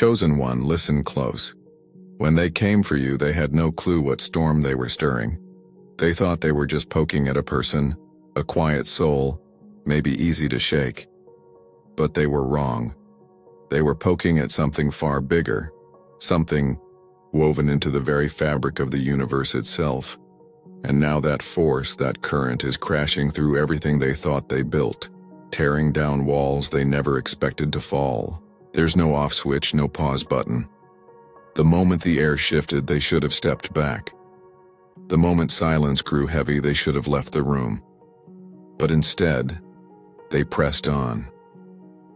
Chosen one, listen close. When they came for you, they had no clue what storm they were stirring. They thought they were just poking at a person, a quiet soul, maybe easy to shake. But they were wrong. They were poking at something far bigger, something woven into the very fabric of the universe itself. And now that force, that current, is crashing through everything they thought they built, tearing down walls they never expected to fall. There's no off switch, no pause button. The moment the air shifted, they should have stepped back. The moment silence grew heavy, they should have left the room. But instead, they pressed on.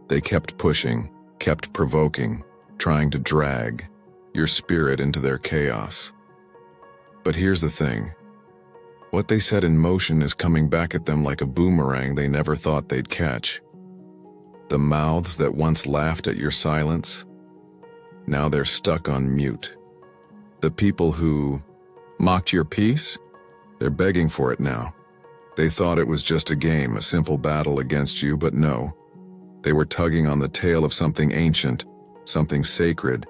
They kept pushing, kept provoking, trying to drag your spirit into their chaos. But here's the thing. What they set in motion is coming back at them like a boomerang they never thought they'd catch. The mouths that once laughed at your silence, now they're stuck on mute. The people who mocked your peace, they're begging for it now. They thought it was just a game, a simple battle against you, but no. They were tugging on the tail of something ancient, something sacred,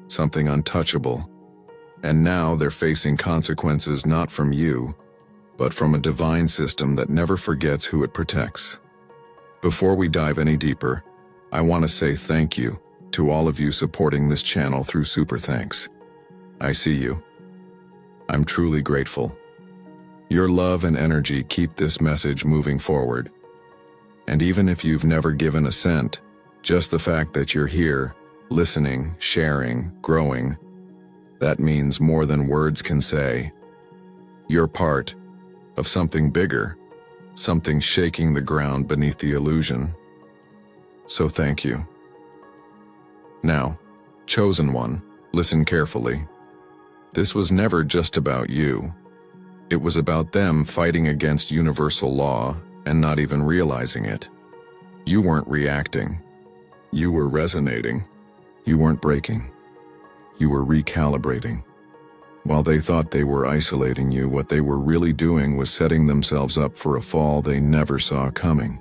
something untouchable. And now they're facing consequences not from you, but from a divine system that never forgets who it protects. Before we dive any deeper, I want to say thank you to all of you supporting this channel through Super Thanks. I see you. I'm truly grateful. Your love and energy keep this message moving forward. And even if you've never given a cent, just the fact that you're here, listening, sharing, growing, that means more than words can say. You're part of something bigger, something shaking the ground beneath the illusion. So thank you. Now, chosen one, listen carefully. This was never just about you. It was about them fighting against universal law and not even realizing it. You weren't reacting. You were resonating. You weren't breaking. You were recalibrating. While they thought they were isolating you, what they were really doing was setting themselves up for a fall they never saw coming.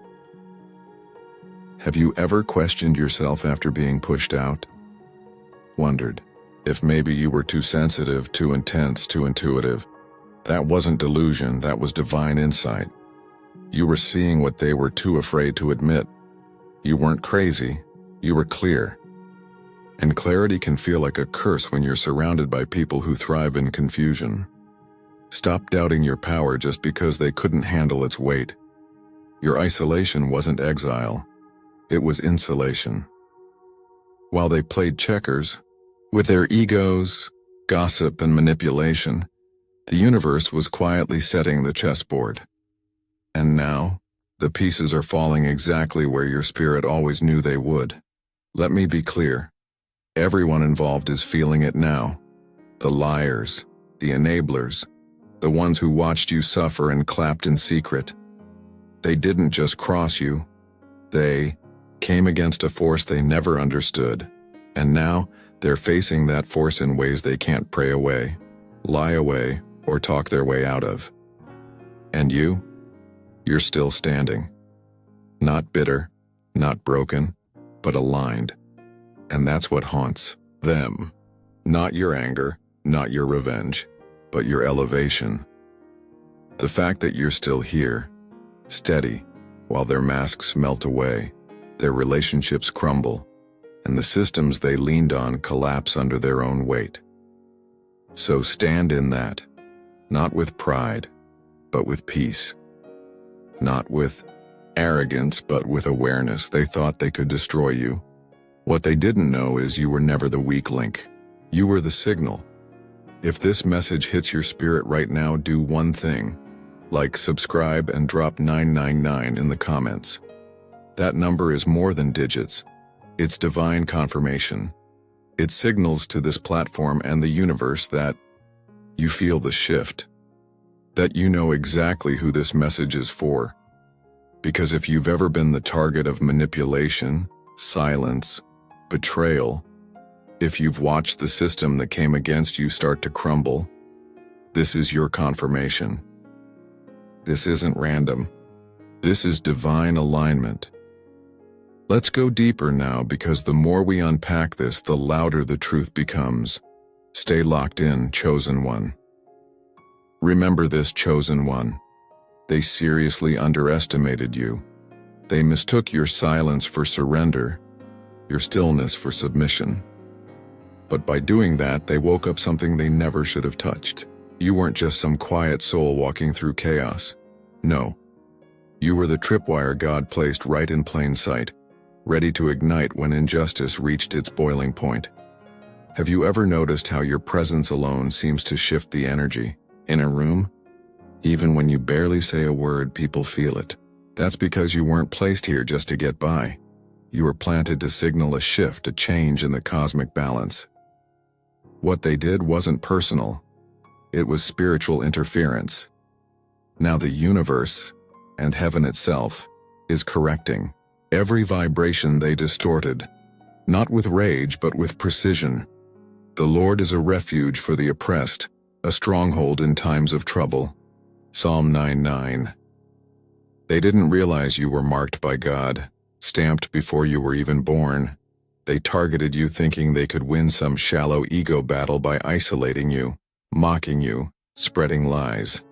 Have you ever questioned yourself after being pushed out? Wondered if maybe you were too sensitive, too intense, too intuitive? That wasn't delusion, that was divine insight. You were seeing what they were too afraid to admit. You weren't crazy, you were clear. And clarity can feel like a curse when you're surrounded by people who thrive in confusion. Stop doubting your power just because they couldn't handle its weight. Your isolation wasn't exile, it was insulation. While they played checkers, with their egos, gossip, and manipulation, the universe was quietly setting the chessboard. And now, the pieces are falling exactly where your spirit always knew they would. Let me be clear. Everyone involved is feeling it now. The liars, the enablers, the ones who watched you suffer and clapped in secret. They didn't just cross you. They came against a force they never understood. And now, they're facing that force in ways they can't pray away, lie away, or talk their way out of. And you're still standing. Not bitter, not broken, but aligned. And that's what haunts them. Not your anger, not your revenge, but your elevation. The fact that you're still here, steady, while their masks melt away, their relationships crumble, and the systems they leaned on collapse under their own weight. So stand in that, not with pride, but with peace. Not with arrogance, but with awareness. They thought they could destroy you. What they didn't know is you were never the weak link. You were the signal. If this message hits your spirit right now, do one thing. Like, subscribe, and drop 999 in the comments. That number is more than digits. It's divine confirmation. It signals to this platform and the universe that you feel the shift. That you know exactly who this message is for. Because if you've ever been the target of manipulation, silence, betrayal, if you've watched the system that came against you start to crumble, this is your confirmation. This isn't random. This is divine alignment. Let's go deeper now, because the more we unpack this, the louder the truth becomes. Stay locked in, chosen one. Remember this, chosen one. They seriously underestimated you. They mistook your silence for surrender, your stillness for submission. But by doing that, they woke up something they never should have touched. You weren't just some quiet soul walking through chaos. No. You were the tripwire God placed right in plain sight, ready to ignite when injustice reached its boiling point. Have you ever noticed how your presence alone seems to shift the energy in a room? Even when you barely say a word, people feel it. That's because you weren't placed here just to get by. You were planted to signal a shift, a change in the cosmic balance. What they did wasn't personal. It was spiritual interference. Now the universe, and heaven itself, is correcting every vibration they distorted, not with rage but with precision. The Lord is a refuge for the oppressed, a stronghold in times of trouble. Psalm 9:9. They didn't realize you were marked by God, stamped before you were even born. They targeted you thinking they could win some shallow ego battle by isolating you, mocking you, spreading lies.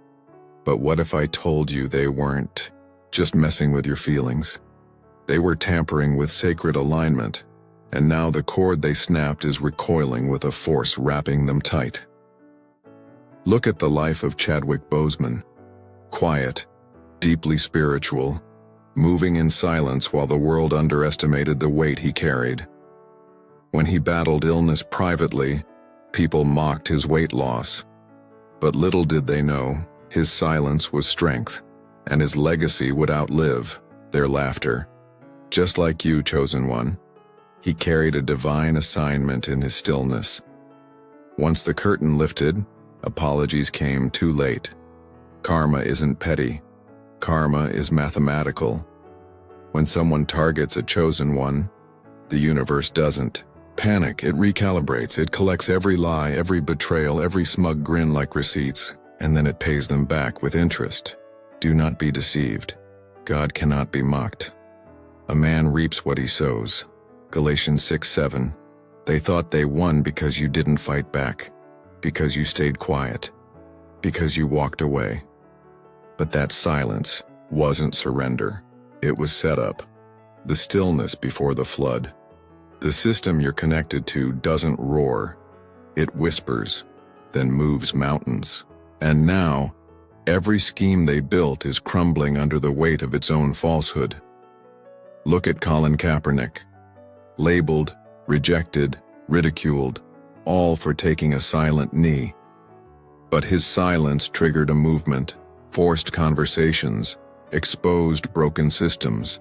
But what if I told you they weren't just messing with your feelings? They were tampering with sacred alignment, and now the cord they snapped is recoiling with a force wrapping them tight. Look at the life of Chadwick Boseman. Quiet, deeply spiritual, moving in silence while the world underestimated the weight he carried. When he battled illness privately, people mocked his weight loss. But little did they know, his silence was strength, and his legacy would outlive their laughter. Just like you, chosen one, he carried a divine assignment in his stillness. Once the curtain lifted, apologies came too late. Karma isn't petty. Karma is mathematical. When someone targets a chosen one, the universe doesn't panic. It recalibrates. It collects every lie, every betrayal, every smug grin like receipts, and then it pays them back with interest. Do not be deceived. God cannot be mocked. A man reaps what he sows. Galatians 6:7. They thought they won because you didn't fight back, because you stayed quiet, because you walked away. But that silence wasn't surrender. It was setup. The stillness before the flood. The system you're connected to doesn't roar. It whispers, then moves mountains. And now, every scheme they built is crumbling under the weight of its own falsehood. Look at Colin Kaepernick. Labeled, rejected, ridiculed, all for taking a silent knee. But his silence triggered a movement, forced conversations, exposed broken systems.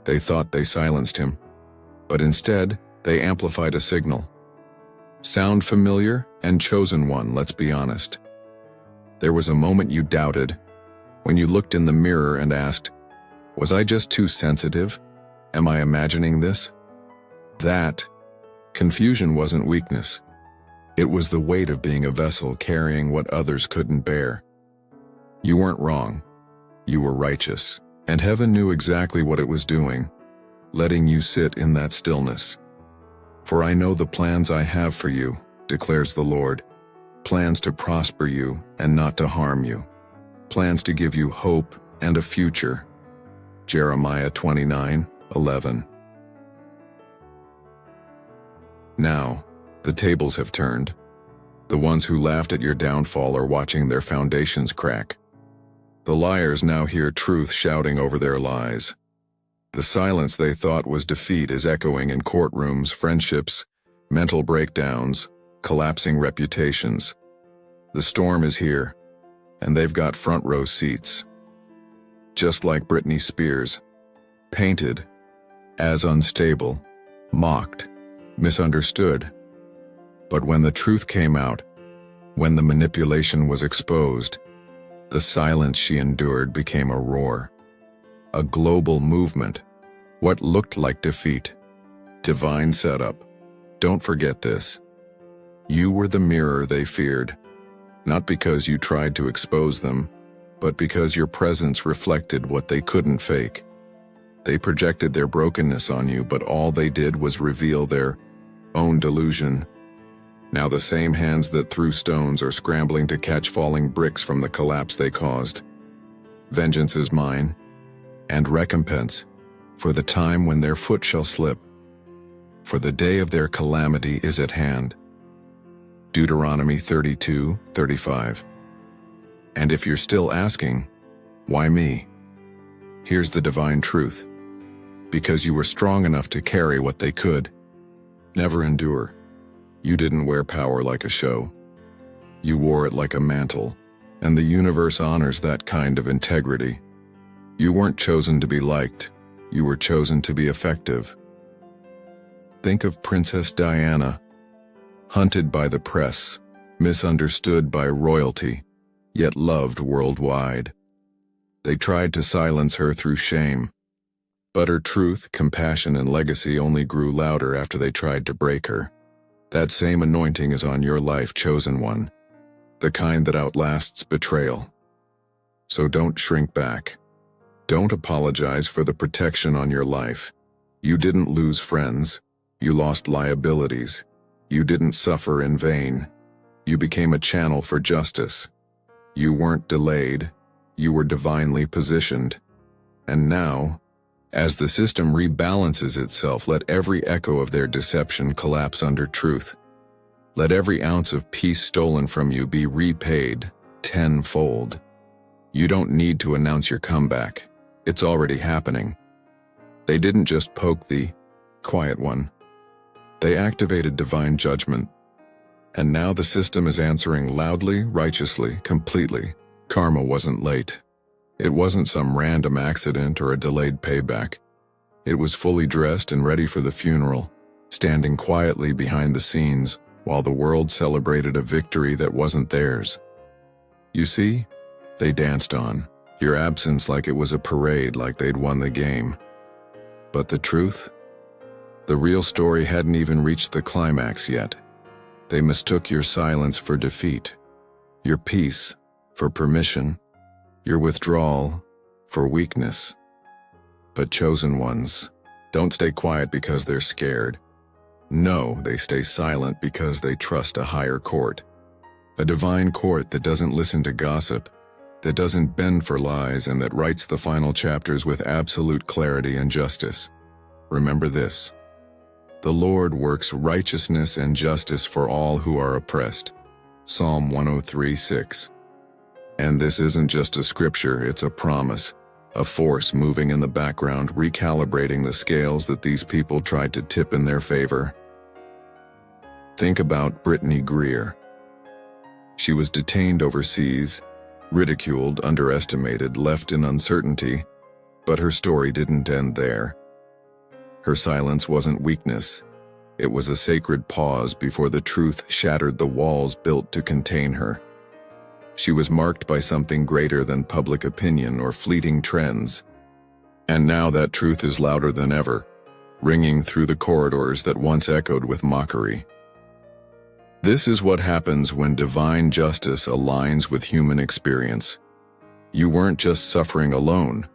They thought they silenced him, but instead, they amplified a signal. Sound familiar? And chosen one, let's be honest. There was a moment you doubted, when you looked in the mirror and asked, was I just too sensitive? Am I imagining this? That confusion wasn't weakness. It was the weight of being a vessel carrying what others couldn't bear. You weren't wrong. You were righteous, and heaven knew exactly what it was doing, letting you sit in that stillness. For I know the plans I have for you, declares the Lord, plans to prosper you and not to harm you, plans to give you hope and a future. Jeremiah 29:11. Now, the tables have turned. The ones who laughed at your downfall are watching their foundations crack. The liars now hear truth shouting over their lies. The silence they thought was defeat is echoing in courtrooms, friendships, mental breakdowns, collapsing reputations. The storm is here, and they've got front row seats. Just like Britney Spears, painted as unstable, mocked, misunderstood. But when the truth came out, when the manipulation was exposed, the silence she endured became a roar. A global movement. What looked like defeat. Divine setup. Don't forget this. You were the mirror they feared, not because you tried to expose them, but because your presence reflected what they couldn't fake. They projected their brokenness on you, but all they did was reveal their own delusion. Now the same hands that threw stones are scrambling to catch falling bricks from the collapse they caused. Vengeance is mine, and recompense, for the time when their foot shall slip. For the day of their calamity is at hand. Deuteronomy 32:35. And if you're still asking, why me? Here's the divine truth. Because you were strong enough to carry what they could. Never endure. You didn't wear power like a show. You wore it like a mantle, and the universe honors that kind of integrity. You weren't chosen to be liked. You were chosen to be effective. Think of Princess Diana, hunted by the press, misunderstood by royalty, yet loved worldwide. They tried to silence her through shame, but her truth, compassion, and legacy only grew louder after they tried to break her. That same anointing is on your life, chosen one, the kind that outlasts betrayal. So don't shrink back. Don't apologize for the protection on your life. You didn't lose friends. You lost liabilities. You didn't suffer in vain. You became a channel for justice. You weren't delayed. You were divinely positioned. And now, as the system rebalances itself, let every echo of their deception collapse under truth. Let every ounce of peace stolen from you be repaid tenfold. You don't need to announce your comeback. It's already happening. They didn't just poke the quiet one. They activated divine judgment. And now the system is answering loudly, righteously, completely. Karma wasn't late. It wasn't some random accident or a delayed payback. It was fully dressed and ready for the funeral, standing quietly behind the scenes while the world celebrated a victory that wasn't theirs. You see, they danced on, your absence like it was a parade, like they'd won the game. But the truth? The real story hadn't even reached the climax yet. They mistook your silence for defeat, your peace for permission, your withdrawal for weakness. But chosen ones don't stay quiet because they're scared. No, they stay silent because they trust a higher court. A divine court that doesn't listen to gossip, that doesn't bend for lies, and that writes the final chapters with absolute clarity and justice. Remember this. The Lord works righteousness and justice for all who are oppressed. Psalm 103:6. And this isn't just a scripture, it's a promise, a force moving in the background, recalibrating the scales that these people tried to tip in their favor. Think about Brittany Greer. She was detained overseas, ridiculed, underestimated, left in uncertainty, but her story didn't end there. Her silence wasn't weakness. It was a sacred pause before the truth shattered the walls built to contain her. She was marked by something greater than public opinion or fleeting trends. And now that truth is louder than ever, ringing through the corridors that once echoed with mockery. This is what happens when divine justice aligns with human experience. You weren't just suffering alone.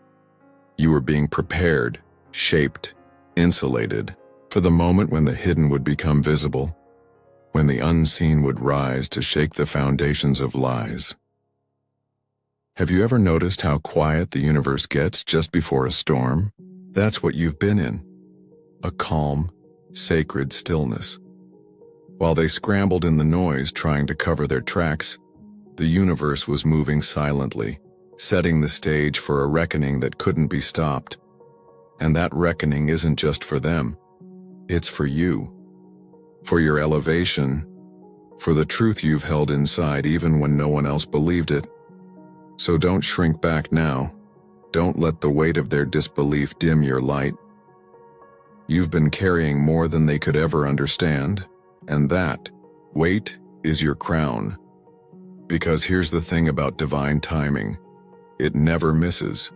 You were being prepared, shaped, insulated, for the moment when the hidden would become visible, when the unseen would rise to shake the foundations of lies. Have you ever noticed how quiet the universe gets just before a storm? That's what you've been in. A calm, sacred stillness. While they scrambled in the noise trying to cover their tracks, the universe was moving silently, setting the stage for a reckoning that couldn't be stopped. And that reckoning isn't just for them. It's for you. For your elevation. For the truth you've held inside even when no one else believed it. So don't shrink back now. Don't let the weight of their disbelief dim your light. You've been carrying more than they could ever understand, and that weight is your crown. Because here's the thing about divine timing. It never misses.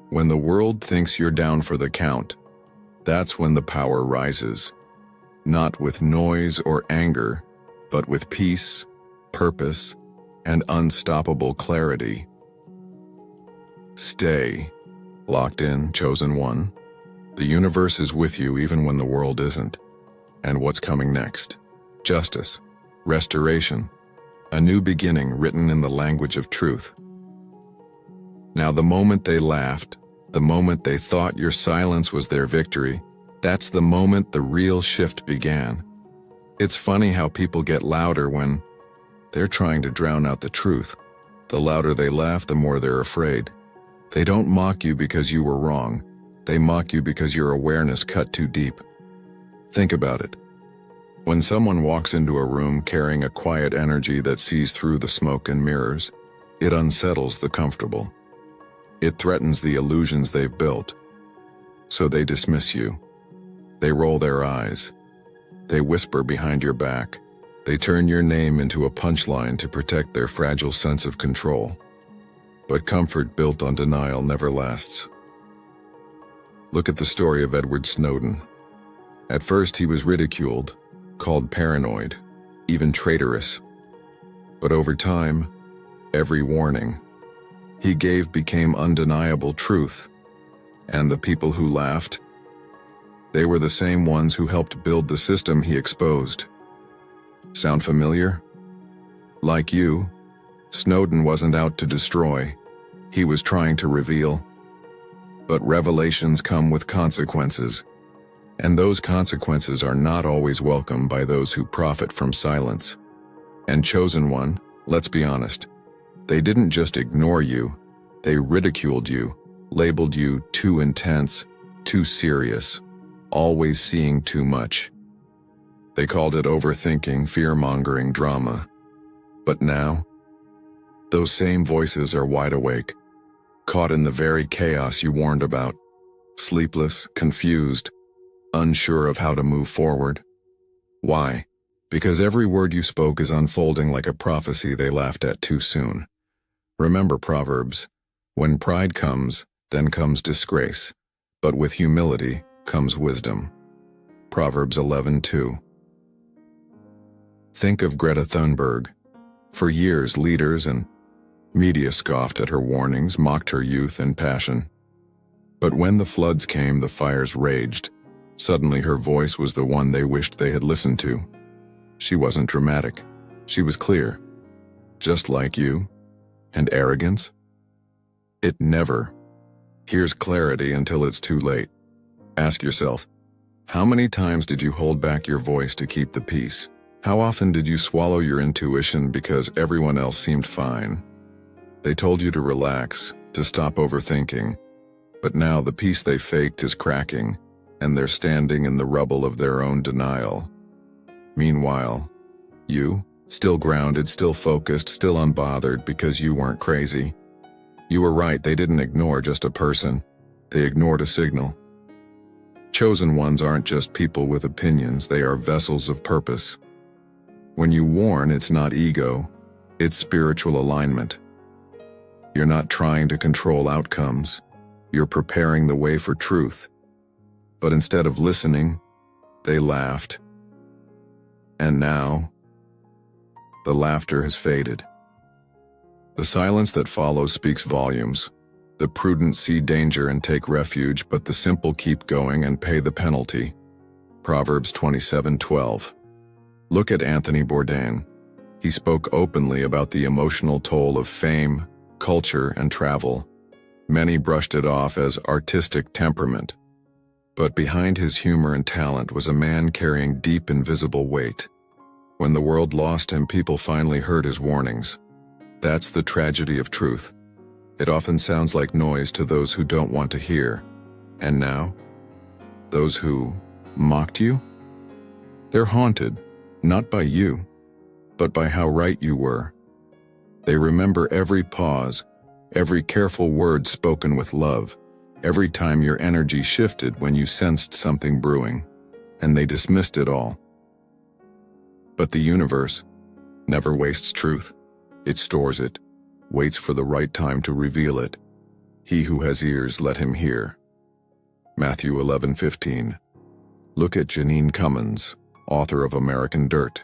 When the world thinks you're down for the count, that's when the power rises. Not with noise or anger, but with peace, purpose, and unstoppable clarity. Stay locked in, chosen one. The universe is with you even when the world isn't. And what's coming next? Justice, restoration, a new beginning written in the language of truth. Now, the moment they laughed, the moment they thought your silence was their victory, that's the moment the real shift began. It's funny how people get louder when they're trying to drown out the truth. The louder they laugh, the more they're afraid. They don't mock you because you were wrong. They mock you because your awareness cut too deep. Think about it. When someone walks into a room carrying a quiet energy that sees through the smoke and mirrors, it unsettles the comfortable. It threatens the illusions they've built. So they dismiss you. They roll their eyes. They whisper behind your back. They turn your name into a punchline to protect their fragile sense of control. But comfort built on denial never lasts. Look at the story of Edward Snowden. At first he was ridiculed, called paranoid, even traitorous. But over time, every warning he gave became undeniable truth. And the people who laughed, they were the same ones who helped build the system he exposed. Sound familiar? Like you, Snowden wasn't out to destroy. He was trying to reveal. But revelations come with consequences. And those consequences are not always welcome by those who profit from silence. And Chosen One, let's be honest, they didn't just ignore you, they ridiculed you, labeled you too intense, too serious, always seeing too much. They called it overthinking, fear-mongering drama. But now, those same voices are wide awake, caught in the very chaos you warned about, sleepless, confused, unsure of how to move forward. Why? Because every word you spoke is unfolding like a prophecy they laughed at too soon. Remember Proverbs, when pride comes, then comes disgrace, but with humility comes wisdom. Proverbs 11:2. Think of Greta Thunberg. For years, leaders and media scoffed at her warnings, mocked her youth and passion. But when the floods came, the fires raged. Suddenly her voice was the one they wished they had listened to. She wasn't dramatic. She was clear. Just like you. And arrogance? It never. Here's clarity until it's too late. Ask yourself, how many times did you hold back your voice to keep the peace? How often did you swallow your intuition because everyone else seemed fine? They told you to relax, to stop overthinking. But now the peace they faked is cracking, and they're standing in the rubble of their own denial. Meanwhile, you, still grounded, still focused, still unbothered because you weren't crazy. You were right, they didn't ignore just a person. They ignored a signal. Chosen ones aren't just people with opinions, they are vessels of purpose. When you warn, it's not ego, it's spiritual alignment. You're not trying to control outcomes, you're preparing the way for truth. But instead of listening, they laughed. And now, the laughter has faded. The silence that follows speaks volumes. The prudent see danger and take refuge, but the simple keep going and pay the penalty. Proverbs 27:12. Look at Anthony Bourdain. He spoke openly about the emotional toll of fame, culture, and travel. Many brushed it off as artistic temperament. But behind his humor and talent was a man carrying deep invisible weight. When the world lost him, people finally heard his warnings. That's the tragedy of truth. It often sounds like noise to those who don't want to hear. And now, those who mocked you? They're haunted, not by you, but by how right you were. They remember every pause, every careful word spoken with love, every time your energy shifted when you sensed something brewing, and they dismissed it all. But the universe never wastes truth. It stores it, waits for the right time to reveal it. He who has ears, let him hear. Matthew 11:15. Look at Janine Cummins, author of American Dirt.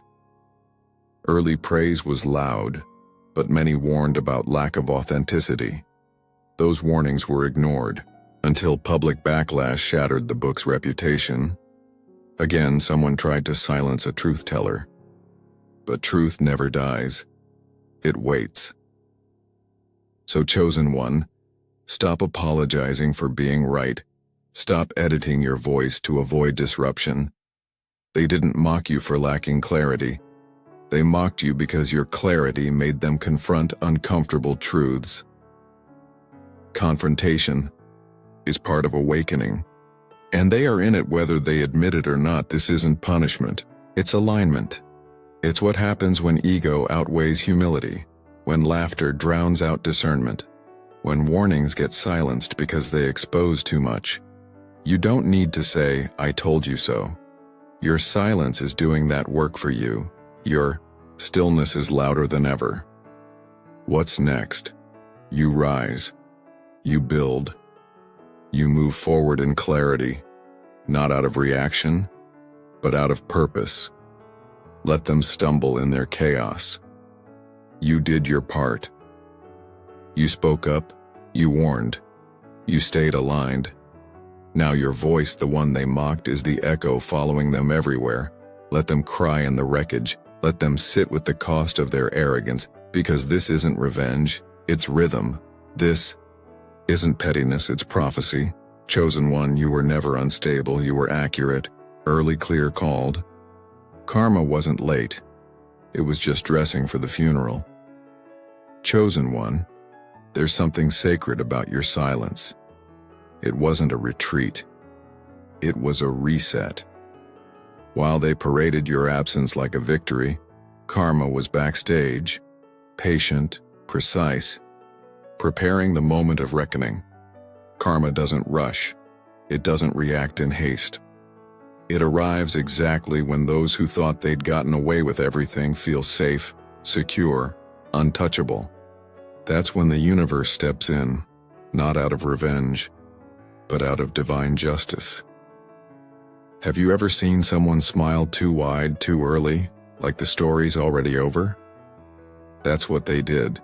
Early praise was loud, but many warned about lack of authenticity. Those warnings were ignored, until public backlash shattered the book's reputation. Again, someone tried to silence a truth teller. But truth never dies. It waits. So, chosen one, stop apologizing for being right. Stop editing your voice to avoid disruption. They didn't mock you for lacking clarity. They mocked you because your clarity made them confront uncomfortable truths. Confrontation is part of awakening. And they are in it whether they admit it or not. This isn't punishment. It's alignment. It's what happens when ego outweighs humility, when laughter drowns out discernment, when warnings get silenced because they expose too much. You don't need to say, "I told you so." Your silence is doing that work for you. Your stillness is louder than ever. What's next? You rise. You build. You move forward in clarity, not out of reaction, but out of purpose. Let them stumble in their chaos. You did your part. You spoke up. You warned. You stayed aligned. Now your voice, the one they mocked, is the echo following them everywhere. Let them cry in the wreckage. Let them sit with the cost of their arrogance, because this isn't revenge, it's rhythm. This isn't pettiness, it's prophecy. Chosen one, you were never unstable, you were accurate, early, clear, called. Karma wasn't late. It was just dressing for the funeral. Chosen one, there's something sacred about your silence. It wasn't a retreat. It was a reset. While they paraded your absence like a victory, karma was backstage, patient, precise, preparing the moment of reckoning. Karma doesn't rush. It doesn't react in haste. It arrives exactly when those who thought they'd gotten away with everything feel safe, secure, untouchable. That's when the universe steps in, not out of revenge, but out of divine justice. Have you ever seen someone smile too wide, too early, like the story's already over? That's what they did.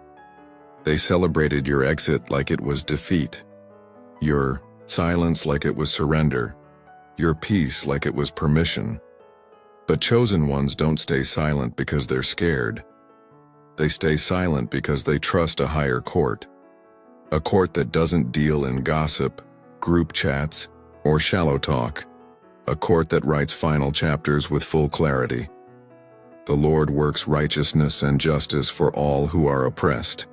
They celebrated your exit like it was defeat, your silence like it was surrender, your peace like it was permission. But chosen ones don't stay silent because they're scared. They stay silent because they trust a higher court, a court that doesn't deal in gossip, group chats, or shallow talk, a court that writes final chapters with full clarity. The Lord works righteousness and justice for all who are oppressed.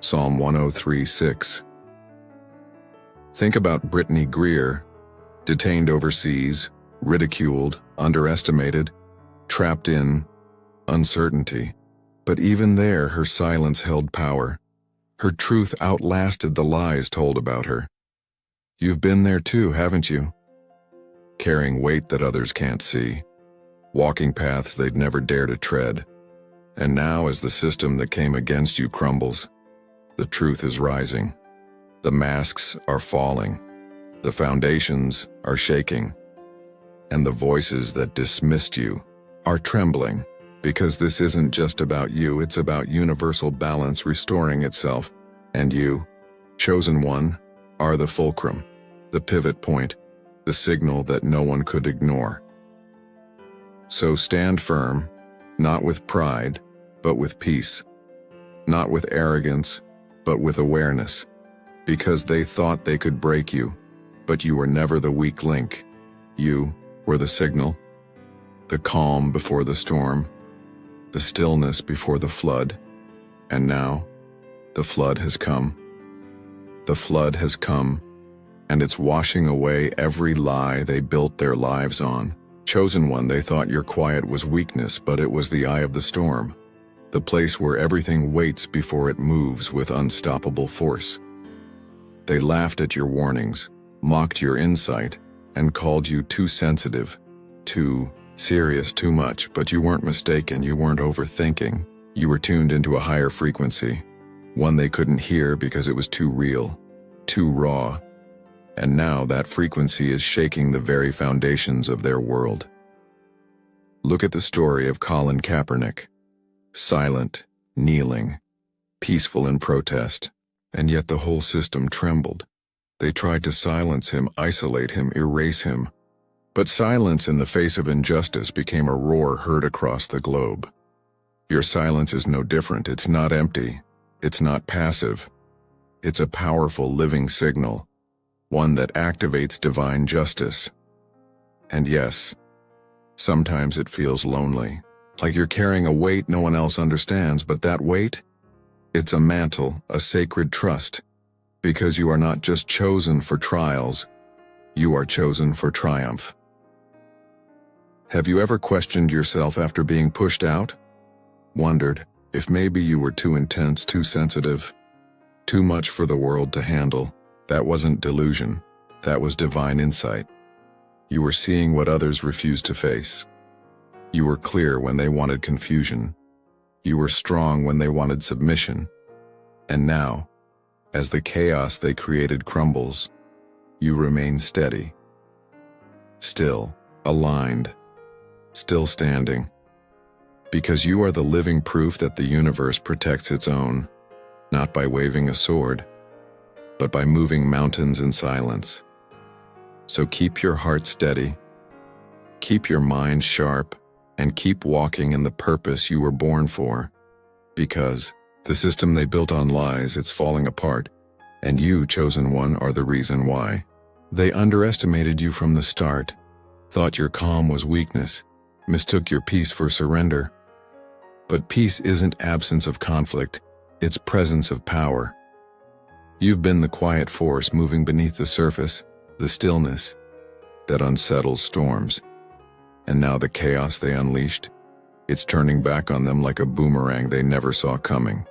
Psalm 103:6. Think about Brittany Greer, detained overseas, ridiculed, underestimated, trapped in uncertainty. But even there, her silence held power. Her truth outlasted the lies told about her. You've been there too, haven't you? Carrying weight that others can't see, walking paths they'd never dare to tread. And now, as the system that came against you crumbles, the truth is rising. The masks are falling. The foundations are shaking. And the voices that dismissed you are trembling, because this isn't just about you, it's about universal balance restoring itself. And you, chosen one, are the fulcrum, the pivot point, the signal that no one could ignore. So stand firm, not with pride, but with peace. Not with arrogance, but with awareness. Because they thought they could break you, but you were never the weak link. You were the signal, the calm before the storm, the stillness before the flood. And now, the flood has come. The flood has come, and it's washing away every lie they built their lives on. Chosen one, they thought your quiet was weakness, but it was the eye of the storm, the place where everything waits before it moves with unstoppable force. They laughed at your warnings, mocked your insight, and called you too sensitive, too serious, too much, but you weren't mistaken, you weren't overthinking. You were tuned into a higher frequency, one they couldn't hear because it was too real, too raw. And now that frequency is shaking the very foundations of their world. Look at the story of Colin Kaepernick. Silent, kneeling, peaceful in protest, and yet the whole system trembled. They tried to silence him, isolate him, erase him. But silence in the face of injustice became a roar heard across the globe. Your silence is no different. It's not empty. It's not passive. It's a powerful living signal, one that activates divine justice. And yes, sometimes it feels lonely, like you're carrying a weight no one else understands, but that weight? It's a mantle, a sacred trust, because you are not just chosen for trials, you are chosen for triumph. Have you ever questioned yourself after being pushed out? Wondered if maybe you were too intense, too sensitive, too much for the world to handle? That wasn't delusion, that was divine insight. You were seeing what others refused to face. You were clear when they wanted confusion. You were strong when they wanted submission. And now, as the chaos they created crumbles, you remain steady. Still, aligned, still standing. Because you are the living proof that the universe protects its own, not by waving a sword, but by moving mountains in silence. So keep your heart steady, keep your mind sharp, and keep walking in the purpose you were born for. Because the system they built on lies, it's falling apart, and you, chosen one, are the reason why. They underestimated you from the start, thought your calm was weakness, mistook your peace for surrender. But peace isn't absence of conflict, it's presence of power. You've been the quiet force moving beneath the surface, the stillness that unsettles storms. And now the chaos they unleashed, it's turning back on them like a boomerang they never saw coming.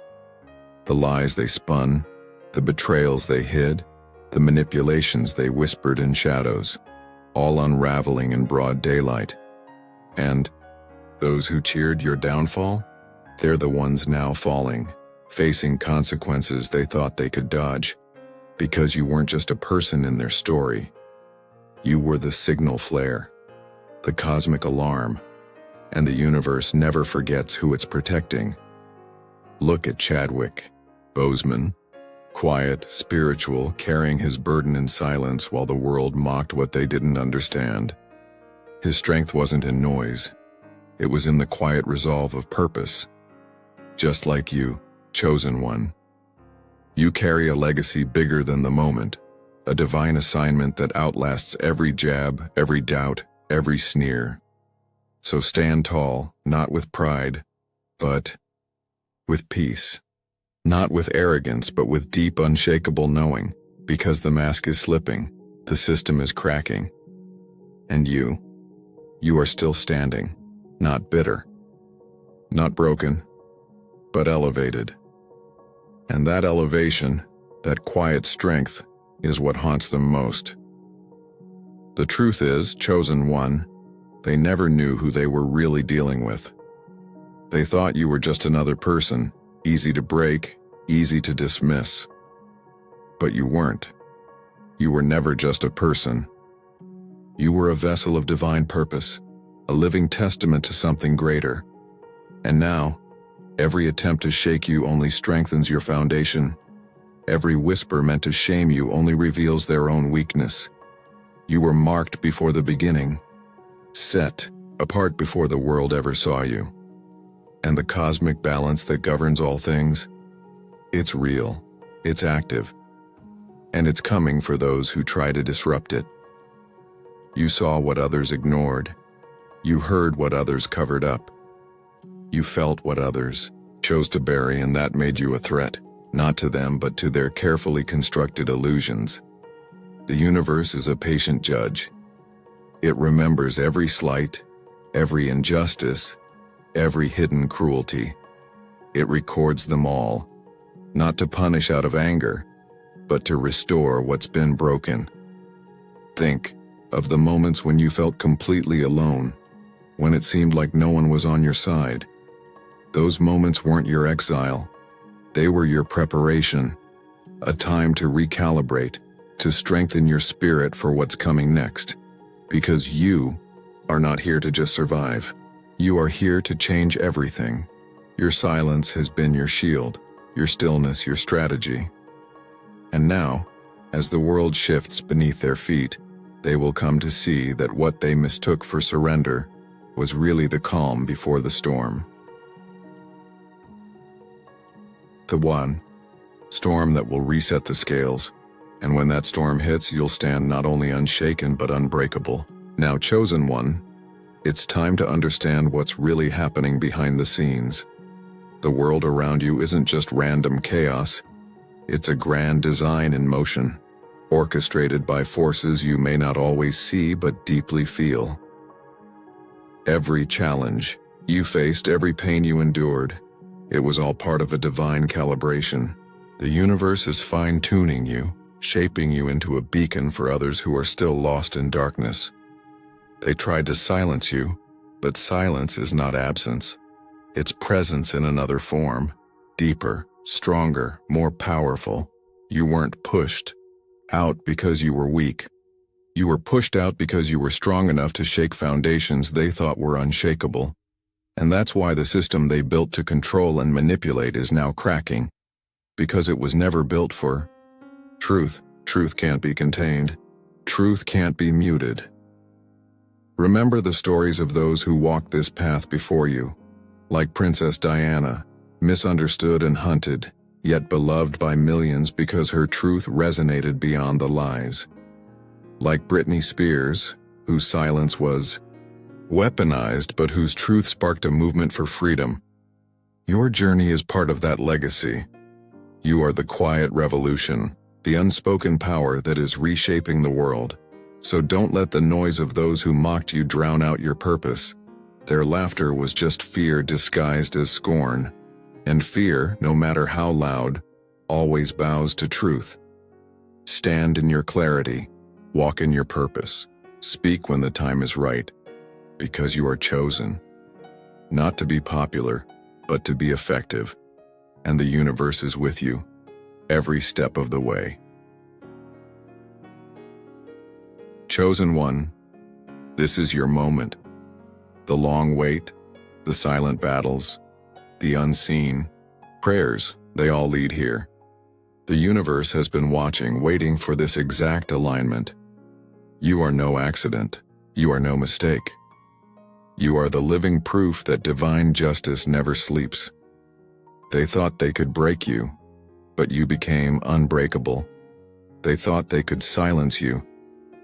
The lies they spun, the betrayals they hid, the manipulations they whispered in shadows, all unraveling in broad daylight. And those who cheered your downfall, they're the ones now falling, facing consequences they thought they could dodge. Because you weren't just a person in their story. You were the signal flare, the cosmic alarm, and the universe never forgets who it's protecting. Look at Chadwick Boseman, quiet, spiritual, carrying his burden in silence while the world mocked what they didn't understand. His strength wasn't in noise. It was in the quiet resolve of purpose. Just like you, chosen one. You carry a legacy bigger than the moment, a divine assignment that outlasts every jab, every doubt, every sneer. So stand tall, not with pride, but with peace. Not with arrogance, but with deep, unshakable knowing, because the mask is slipping, the system is cracking. And you are still standing, not bitter, not broken, but elevated. And that elevation, that quiet strength, is what haunts them most. The truth is, chosen one, they never knew who they were really dealing with. They thought you were just another person, easy to break, easy to dismiss. But you weren't. You were never just a person. You were a vessel of divine purpose, a living testament to something greater. And now, every attempt to shake you only strengthens your foundation. Every whisper meant to shame you only reveals their own weakness. You were marked before the beginning, set apart before the world ever saw you. And the cosmic balance that governs all things, it's real, it's active, and it's coming for those who try to disrupt it. You saw what others ignored. You heard what others covered up. You felt what others chose to bury, and that made you a threat, not to them but to their carefully constructed illusions. The universe is a patient judge. It remembers every slight, every injustice, every hidden cruelty. It records them all, not to punish out of anger, but to restore what's been broken. Think of the moments when you felt completely alone, when it seemed like no one was on your side. Those moments weren't your exile. They were your preparation, a time to recalibrate, to strengthen your spirit for what's coming next. Because you are not here to just survive. You are here to change everything. Your silence has been your shield, your stillness your strategy. And now, As the world shifts beneath their feet, they will come to see that what they mistook for surrender was really the calm before the storm. The one storm that will reset the scales, and when that storm hits, you'll stand not only unshaken but unbreakable. Now, chosen one, it's time to understand what's really happening behind the scenes. The world around you isn't just random chaos, it's a grand design in motion, orchestrated by forces you may not always see but deeply feel. Every challenge you faced, every pain you endured, it was all part of a divine calibration. The universe is fine-tuning you, shaping you into a beacon for others who are still lost in darkness. They tried to silence you, but silence is not absence. It's presence in another form, deeper, stronger, more powerful. You weren't pushed out because you were weak. You were pushed out because you were strong enough to shake foundations they thought were unshakable. And that's why the system they built to control and manipulate is now cracking. Because it was never built for truth. Truth can't be contained. Truth can't be muted. Remember the stories of those who walked this path before you, like Princess Diana, misunderstood and hunted, yet beloved by millions because her truth resonated beyond the lies. Like Britney Spears, whose silence was weaponized but whose truth sparked a movement for freedom. Your journey is part of that legacy. You are the quiet revolution, the unspoken power that is reshaping the world. So don't let the noise of those who mocked you drown out your purpose. Their laughter was just fear disguised as scorn. And fear, no matter how loud, always bows to truth. Stand in your clarity. Walk in your purpose. Speak when the time is right. Because you are chosen. Not to be popular, but to be effective. And the universe is with you, every step of the way. Chosen one, this is your moment. The long wait, the silent battles, the unseen prayers, they all lead here. The universe has been watching, waiting for this exact alignment. You are no accident. You are no mistake. You are the living proof that divine justice never sleeps. They thought they could break you, but you became unbreakable. They thought they could silence you,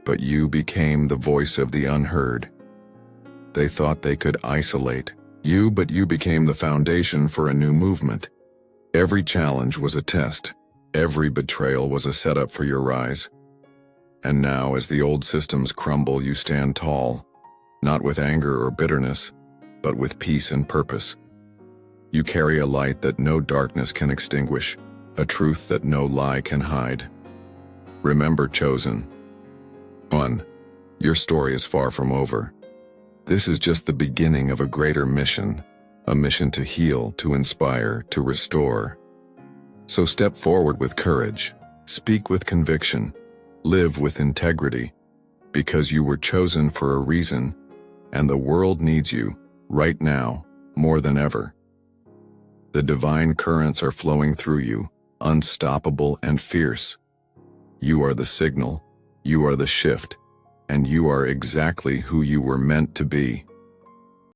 but you became the voice of the unheard. They thought they could isolate you, but you became the foundation for a new movement. Every challenge was a test. Every betrayal was a setup for your rise. And now, as the old systems crumble, you stand tall, not with anger or bitterness, but with peace and purpose. You carry a light that no darkness can extinguish, a truth that no lie can hide. Remember, chosen one, your story is far from over. This is just the beginning of a greater mission, a mission to heal, to inspire, to restore. So step forward with courage, speak with conviction, live with integrity, because you were chosen for a reason, and the world needs you, right now, more than ever. The divine currents are flowing through you, unstoppable and fierce. You are the signal, you are the shift, and you are exactly who you were meant to be.